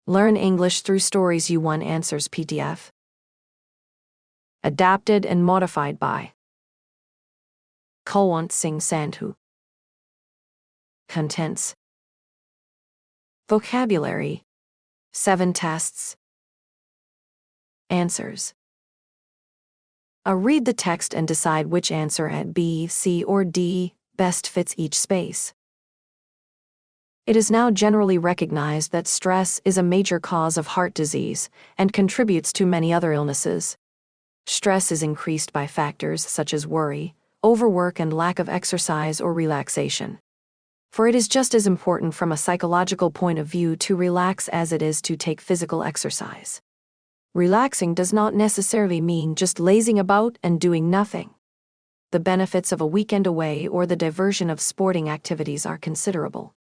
Learn English through Stories U1 Answers PDF. Adapted and modified by Kulwant Singh Sandhu. Contents. Vocabulary. 7 tests. Answers. Read the text and decide which answer at B, C, or D best fits each space. It is now generally recognized that stress is a major cause of heart disease and contributes to many other illnesses. Stress is increased by factors such as worry, overwork, and lack of exercise or relaxation. For it is just as important from a psychological point of view to relax as it is to take physical exercise. Relaxing does not necessarily mean just lazing about and doing nothing. The benefits of a weekend away or the diversion of sporting activities are considerable.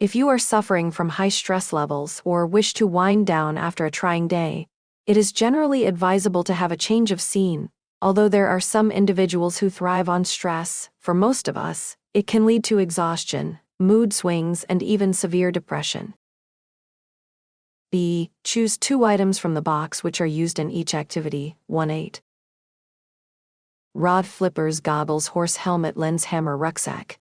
If you are suffering from high stress levels or wish to wind down after a trying day, it is generally advisable to have a change of scene. Although there are some individuals who thrive on stress, for most of us, it can lead to exhaustion, mood swings, and even severe depression. B. Choose 2 items from the box which are used in each activity. 1-8. Rod, flippers, goggles, horse helmet, lens, hammer, rucksack.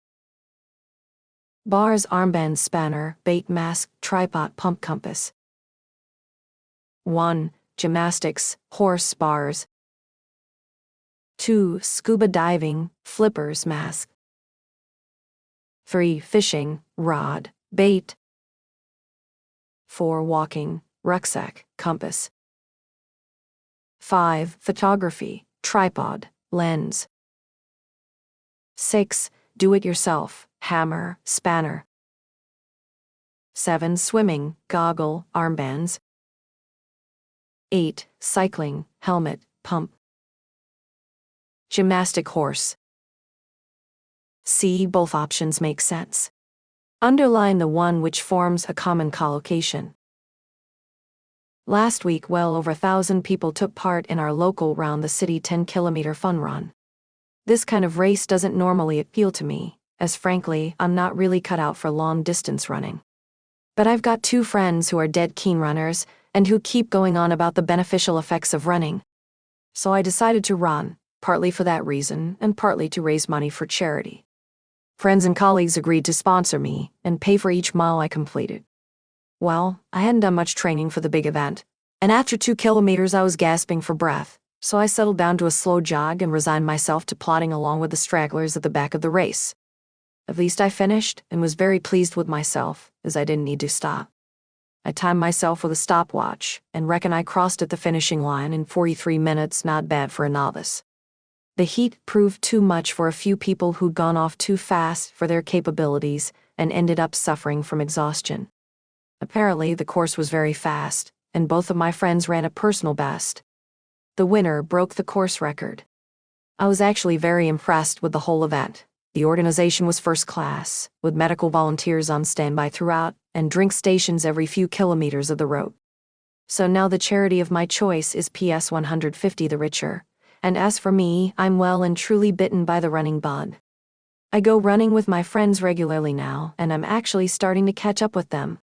Bars, armband, spanner, bait, mask, tripod, pump, compass. 1. Gymnastics, horse, bars. 2. Scuba diving, flippers, mask. 3. Fishing, rod, bait. 4. Walking, rucksack, compass. 5. Photography, tripod, lens. 6. Do-it-yourself, hammer, spanner. 7. Swimming, goggle, armbands. 8. Cycling, helmet, pump. Gymnastic, horse. C. Both options make sense. Underline the one which forms a common collocation. Last week, well over 1,000 people took part in our local round the city 10-kilometer fun run. This kind of race doesn't normally appeal to me, as frankly, I'm not really cut out for long-distance running. But I've got 2 friends who are dead keen runners and who keep going on about the beneficial effects of running. So I decided to run, partly for that reason and partly to raise money for charity. Friends and colleagues agreed to sponsor me and pay for each mile I completed. Well, I hadn't done much training for the big event, and after 2 kilometers I was gasping for breath, so I settled down to a slow jog and resigned myself to plodding along with the stragglers at the back of the race. At least I finished and was very pleased with myself, as I didn't need to stop. I timed myself with a stopwatch and reckon I crossed at the finishing line in 43 minutes, not bad for a novice. The heat proved too much for a few people who'd gone off too fast for their capabilities and ended up suffering from exhaustion. Apparently, the course was very fast, and both of my friends ran a personal best. The winner broke the course record. I was actually very impressed with the whole event. The organization was first class, with medical volunteers on standby throughout and drink stations every few kilometers of the road. So now the charity of my choice is PS 150 the Richer. And as for me, I'm well and truly bitten by the running bug. I go running with my friends regularly now, and I'm actually starting to catch up with them.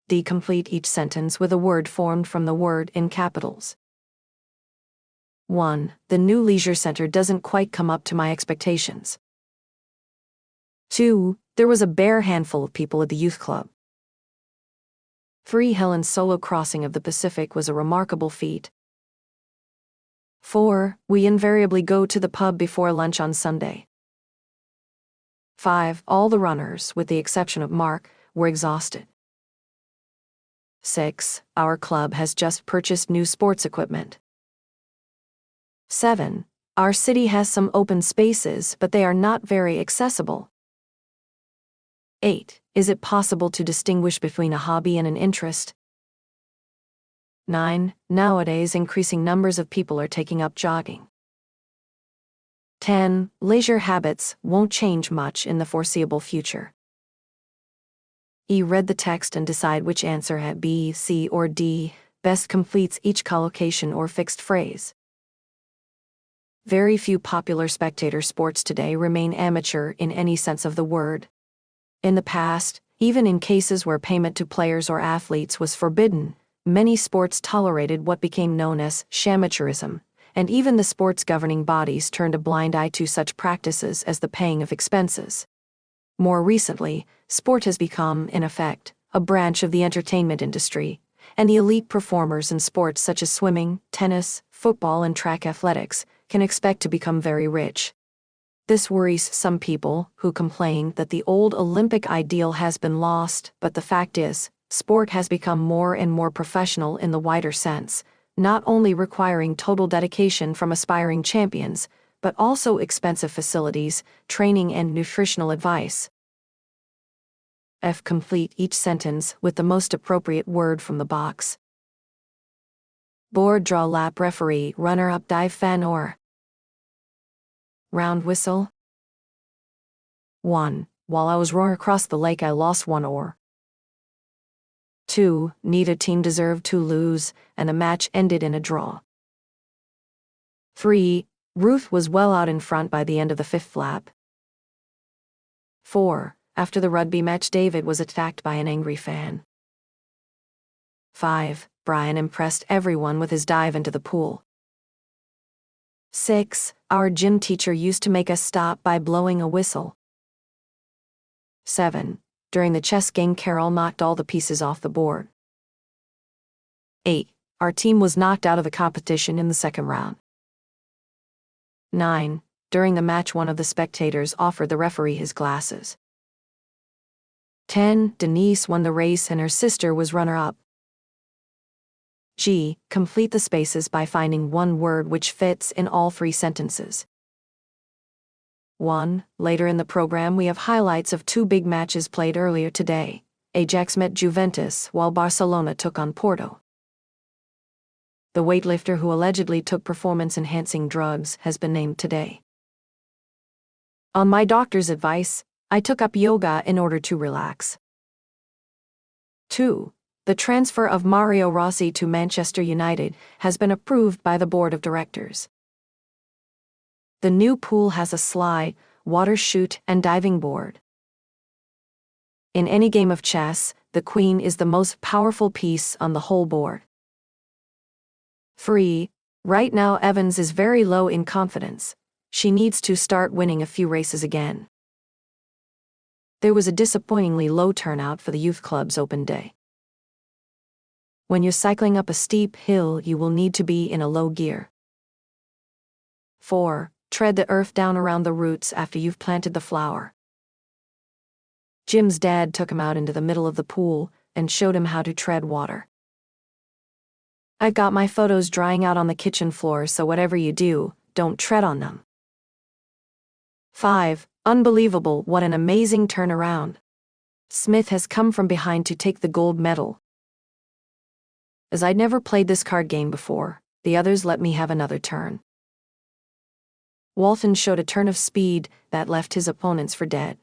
D. Complete each sentence with a word formed from the word in capitals. 1. The new leisure center doesn't quite come up to my expectations. 2. There was a bare handful of people at the youth club. 3. Helen's solo crossing of the Pacific was a remarkable feat. 4. We invariably go to the pub before lunch on Sunday. 5. All the runners, with the exception of Mark, were exhausted. 6. Our club has just purchased new sports equipment. 7. Our city has some open spaces, but they are not very accessible. 8. Is it possible to distinguish between a hobby and an interest? 9. Nowadays, increasing numbers of people are taking up jogging. 10. Leisure habits won't change much in the foreseeable future. E. Read the text and decide which answer at B, C, or D best completes each collocation or fixed phrase. Very few popular spectator sports today remain amateur in any sense of the word. In the past, Even in cases where payment to players or athletes was forbidden, many sports tolerated what became known as shamateurism, and even the sports governing bodies turned a blind eye to such practices as the paying of expenses. More recently, sport has become, in effect, a branch of the entertainment industry, and the elite performers in sports such as swimming, tennis, football, and track athletics can expect to become very rich. This worries some people, who complain that the old Olympic ideal has been lost, but the fact is, sport has become more and more professional in the wider sense, not only requiring total dedication from aspiring champions, but also expensive facilities, training, and nutritional advice. Complete each sentence with the most appropriate word from the box. Board, draw, lap, referee, runner-up, dive, fan, or round whistle. 1. While I was rowing across the lake, I lost one oar. 2. Neither team deserved to lose, and the match ended in a draw. 3. Ruth was well out in front by the end of the fifth lap. 4. After the rugby match, David was attacked by an angry fan. 5. Brian impressed everyone with his dive into the pool. 6. Our gym teacher used to make us stop by blowing a whistle. 7. During the chess game, Carol knocked all the pieces off the board. 8. Our team was knocked out of the competition in the second round. 9. During the match, one of the spectators offered the referee his glasses. 10. Denise won the race and her sister was runner-up. G. Complete the spaces by finding one word which fits in all three sentences. 1. Later in the program, we have highlights of two big matches played earlier today. Ajax met Juventus, while Barcelona took on Porto. The weightlifter who allegedly took performance-enhancing drugs has been named today. On my doctor's advice, I took up yoga in order to relax. 2. The transfer of Mario Rossi to Manchester United has been approved by the board of directors. The new pool has a slide, water chute, and diving board. In any game of chess, the queen is the most powerful piece on the whole board. 3. Right now Evans is very low in confidence. She needs to start winning a few races again. There was a disappointingly low turnout for the youth club's open day. When you're cycling up a steep hill, you will need to be in a low gear. 4. Tread the earth down around the roots after you've planted the flower. Jim's dad took him out into the middle of the pool and showed him how to tread water. I've got my photos drying out on the kitchen floor, so whatever you do, don't tread on them. 5. Unbelievable, what an amazing turnaround. Smith has come from behind to take the gold medal. As I'd never played this card game before, the others let me have another turn. Walton showed a turn of speed that left his opponents for dead.